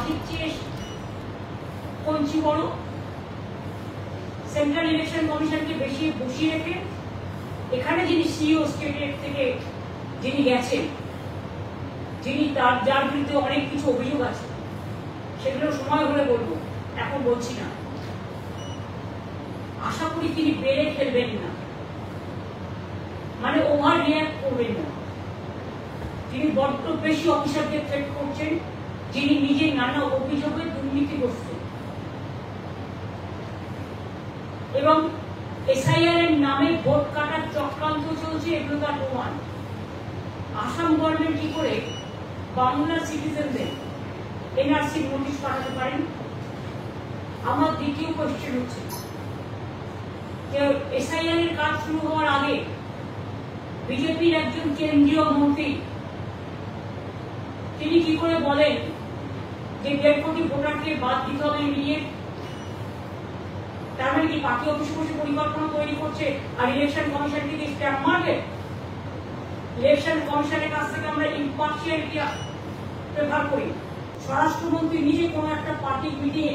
পার্টির চেয়ে কঞ্চি বড়, সেন্ট্রাল ইলেকশন কমিশনকে বেশি বসিয়ে রেখে এখানে যিনি সিইও স্টেটের থেকে যিনি গেছেন, যিনি যার বিরুদ্ধে অনেক কিছু অভিযোগ আছে, সেগুলো সময় হলে বলবো, এখন বলছি না। আশা করি তিনি বেড়ে ফেলবেন না, মানে ওভার রিয়াক্ট করবেন না। তিনি বড্ড বেশি অফিসারদের থ্রেট করছেন, যিনি নিজে নানা অভিযোগে দুর্নীতিগ্রস্ত, এবং এসআইআর এর নামে ভোট কাটার চক্রান্ত চলছে, এগুলো তার প্রমাণ। আসাম গভর্নমেন্ট কি করে বাংলার সিটিজেনদের এনআরসি নোটিশ পাঠাতে পারেন? আমার দ্বিতীয় কোয়েশ্চেন হচ্ছে যে এসআইআর এর কাজ শুরু হওয়ার আগে বিজেপির একজন কেন্দ্রীয় মন্ত্রী তিনি কি করে বলেন যে 1.5 কোটি ভোটারকে বাদ দিতে হবে ইমিডিয়েট? তার মানে কি পার্টি অফিস বসে পরিকল্পনা তৈরি করছে আর ইলেকশন কমিশন থেকে স্ট্যাম্প মারবে? ইলেকশন কমিশনের কাছ থেকে আমরা ইম্পার্শিয়ালিটি প্রেফার করি। স্বরাষ্ট্রমন্ত্রী নিজে কোনো একটা পার্টি মিটিংয়ে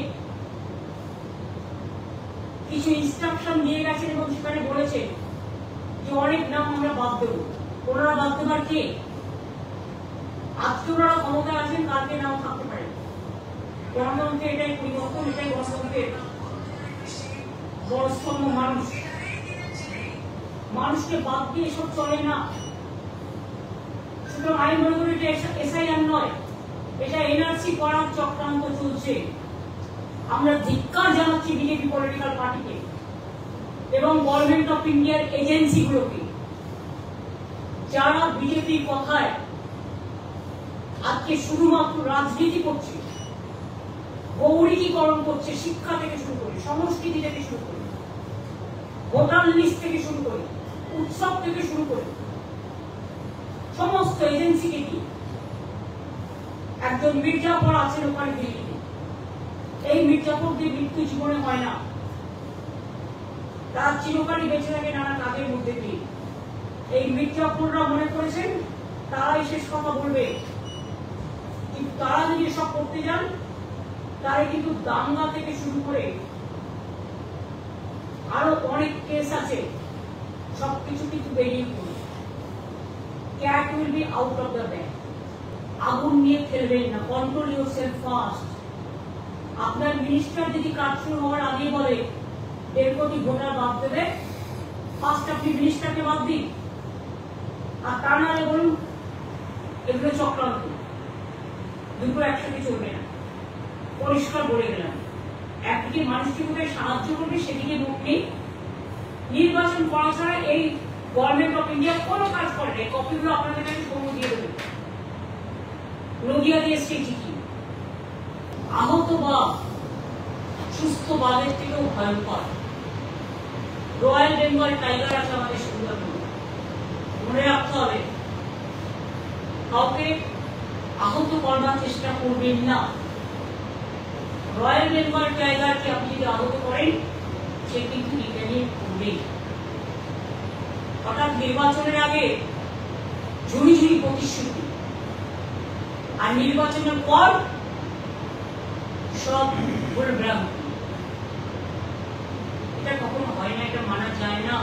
কিছু ইনস্ট্রাকশন দিয়ে গেছেন এবং সেখানে বলেছে যে অনেক নাম আমরা বাদ দেবো। ওনারা বাদ দেবার কে? আজকে ওনারা ক্ষমতায় আছেন, কালকে নাও থাকতে পারে। গণতন্ত্রে এটাই পরিবর্তন, এটাই গণতন্ত্রের বড় স্তম্ভ। মানুষকে বাদ দিয়ে এসব চলে না। সুতরাং আমি মনে করি এটা এসআইআর নয়, এটা এনআরসি করার চক্রান্ত চলছে। আমরা ধিক্কার জানাচ্ছি বিজেপি পলিটিক্যাল পার্টিকে এবং গভর্নমেন্ট অফ ইন্ডিয়ার এজেন্সিগুলোকে, যারা বিজেপির কথায় আজকে শুধুমাত্র রাজনীতি করছে, গৌরীকরণ করছে, শিক্ষা থেকে শুরু করে, সংস্কৃতি থেকে শুরু করে, ভোটার লিস্ট থেকে শুরু করে, উৎসব থেকে শুরু করে সমস্ত এজেন্সিকে কি একজন মির্জাফর আছেন ওখানে দিল্লিতে। এই মির্জাফরদের মৃত্যু জীবনে হয় না, তারা চিরকালই বেঁচে থাকে নানা কাজের মধ্যে দিয়ে। এই মির্জাফররা মনে করেছেন তারাই শেষ কথা বলবে, কিন্তু তারা যদি সব করতে যান তারা কিন্তু দাঙ্গা থেকে শুরু করে আরো অনেক কেস আছে, সবকিছু কিন্তু বেরিয়ে পড়বে। Cat will be out of the bag. আগুন নিয়ে খেলবেন না, কন্ট্রোল ইউরসেলফ ফার্স্ট। আপনার মিনিস্টার যদি কাজ শুরু হওয়ার আগে বলে 1.5 কোটি ভোটার বাদ দেবে, ফার্স্ট আপনি মিনিস্টারকে বাদ দিন, আর তা নাহলে বলুন এগুলো চক্রান্ত। দুটো একসাথে চলবে না, পরিষ্কার বলে গেলাম। একদিকে মানুষকে কোথায় সাহায্য করবে সেদিকে মুখ নেই। নির্বাচন করা ছাড়া এই গভর্নমেন্ট অফ ইন্ডিয়া কোনো কাজ করে না। কপিগুলো আপনাদের কাছে সঙ্গ দিয়ে দেবে। নদিয়া দিয়ে সেই চিঠি, আহত বাঘ সুস্থ বাঘের থেকেও ভয়ঙ্কর। রয়্যাল বেঙ্গল টাইগার আছে আমাদের সুন্দরবন, মনে রাখতে হবে। কাউকে আহত করবার চেষ্টা করবেন না। রয়্যাল বেঙ্গল টাইগারকে আপনি যদি আহত করেন, সে কিন্তু রিটার্নিং করবে। হঠাৎ নির্বাচনের আগে ঝুড়ি ঝুড়ি প্রতিশ্রুতি, আর নির্বাচনের পর সব ভুলভ্রান্তি। এটা কখনো হয় না, এটা মানা যায় না।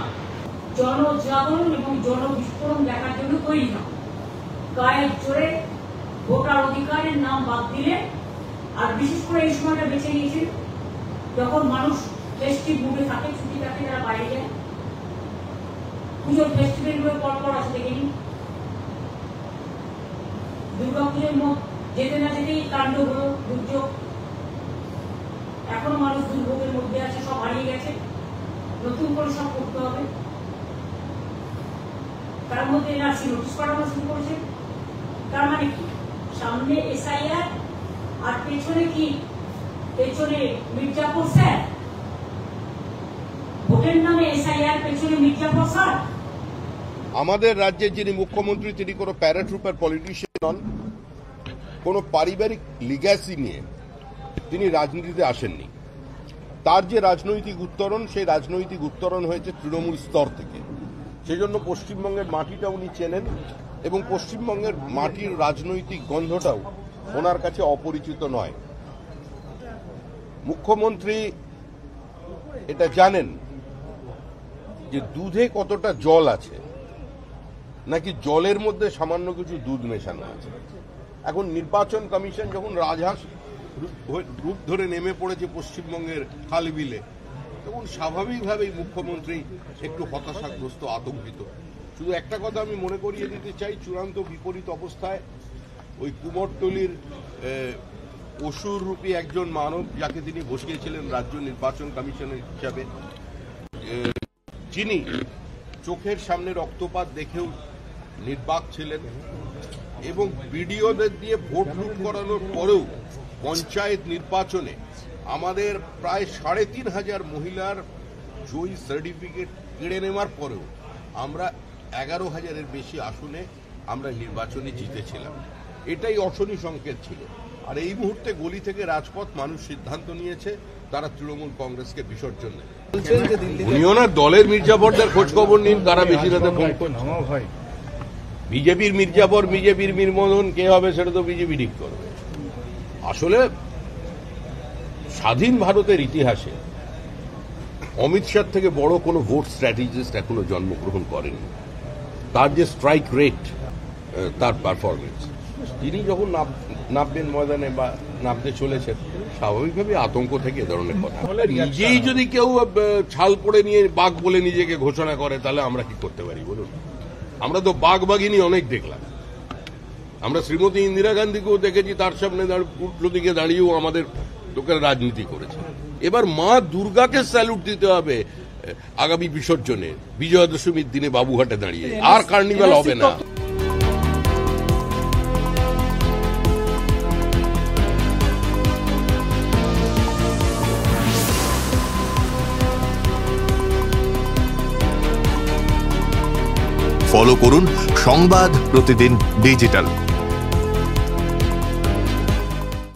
জনজাগরণ এবং জনবিস্ফোরণ দেখার জন্য তৈরি না। গায়ের জোরে ভোটার অধিকারের নাম বাদ দিলে, আর বিশেষ করে এই সময়টা বেছে নিয়েছেন যখন মানুষ ফেস্টিভ মুডে থাকে, ছুটি থাকে, তারা বাইরে যায়। পুজোর ফেস্টিভ্যাল গুলো পরপর আছে, দেখে নিন। দুর্গাপুজোর যেতে না যেতেই কাণ্ড হলো, দুর্যোগ। এখনো মানুষ দুর্ভোগের মধ্যে আছে, সব হারিয়ে গেছে, নতুন করে সব করতে হবে। তার মধ্যে এনআরসি নোটিশ পাঠানো শুরু করেছে। তার মানে কি? সামনে এসআইআর আর পেছনে কি? পেছনে মির্জাফর স্যার। ভোটের নামে এসআইআর, পেছনে মির্জাফর স্যার। আমাদের রাজ্যের যিনি মুখ্যমন্ত্রী তিনি কোনো প্যারাট্রুপার পলিটিশিয়ান নন, কোনো পারিবারিক লিগ্যাসি নিয়ে তিনি রাজনীতিতে আসেননি। তার যে রাজনৈতিক উত্তরণ, সেই রাজনৈতিক উত্তরণ হয়েছে তৃণমূল স্তর থেকে। সেই জন্য পশ্চিমবঙ্গের মাটিটা উনি চেনেন এবং পশ্চিমবঙ্গের মাটির রাজনৈতিক গন্ধটাও ওনার কাছে অপরিচিত নয়। মুখ্যমন্ত্রী এটা জানেন যে দুধে কতটা জল আছে, নাকি জলের মধ্যে সামান্য কিছু দুধ মেশানো আছে। এখন নির্বাচন কমিশন যখন রাজহাঁস রূপ ধরে নেমে পড়েছে পশ্চিমবঙ্গের খালবিলে, তখন স্বাভাবিকভাবেই মুখ্যমন্ত্রী একটু হতাশাগ্রস্ত, আতঙ্কিত। শুধু একটা কথা আমি মনে করিয়ে দিতে চাই, চূড়ান্ত বিপরীত অবস্থায় ওই কুমোরটুলির অসুর রূপী একজন মানব, যাকে তিনি বসিয়েছিলেন রাজ্য নির্বাচন কমিশনের হিসাবে, যিনি চোখের সামনে রক্তপাত দেখেও নির্বাক ছিলেন এবং বিডিওদের দিয়ে ভোট লুট করানোর পরেও পঞ্চায়েত নির্বাচনে আমাদের প্রায় ৩৫০০ মহিলার জয়ী সার্টিফিকেট কেড়ে নেওয়ার পরেও আমরা ১১,০০০-এর বেশি আসনে আমরা নির্বাচনে জিতেছিলাম। এটাই অশনি সংকেত ছিল। আর এই মুহূর্তে গলি থেকে রাজপথ মানুষ সিদ্ধান্ত নিয়েছে তারা তৃণমূল কংগ্রেসকে বিসর্জন দেবে। উনিও না দলের মির্জাফরদের খোঁজ খবর নিন, তারা বেশি রাতে ফোন করছে। বিজেপির মির্জাফর, বিজেপির মীরমোহন কে হবে সেটা তো বিজেপি ঠিক করবে। আসলে স্বাধীন ভারতের ইতিহাসে অমিত শাহ থেকে বড় কোনো ভোট স্ট্র্যাটেজিস্ট এখনো জন্মগ্রহণ করেনি। তার যে স্ট্রাইক রেট, তার পারফরমেন্স, তিনি যখন নামবেন ময়দানে বা নামতে চলেছেন, স্বাভাবিকভাবে আতঙ্ক থেকে এ ধরনের কথা। নিজেই যদি কেউ ছাল পড়ে নিয়ে বাঘ বলে নিজেকে ঘোষণা করে, তাহলে আমরা কি করতে পারি বলুন? আমরা তো বাঘ বাঘিনী অনেক দেখলাম। আমরা শ্রীমতী ইন্দিরা গান্ধীকেও দেখেছি তার সামনে উল্টো দিকে দাঁড়িয়েও আমাদের লোকের রাজনীতি করেছে। এবার মা দুর্গাকে স্যালুট দিতে হবে আগামী বিসর্জনে, বিজয়া দশমীর দিনে বাবুঘাটে দাঁড়িয়ে। আর কার্নিভাল হবে না। ফলো করুন সংবাদ প্রতিদিন ডিজিটাল।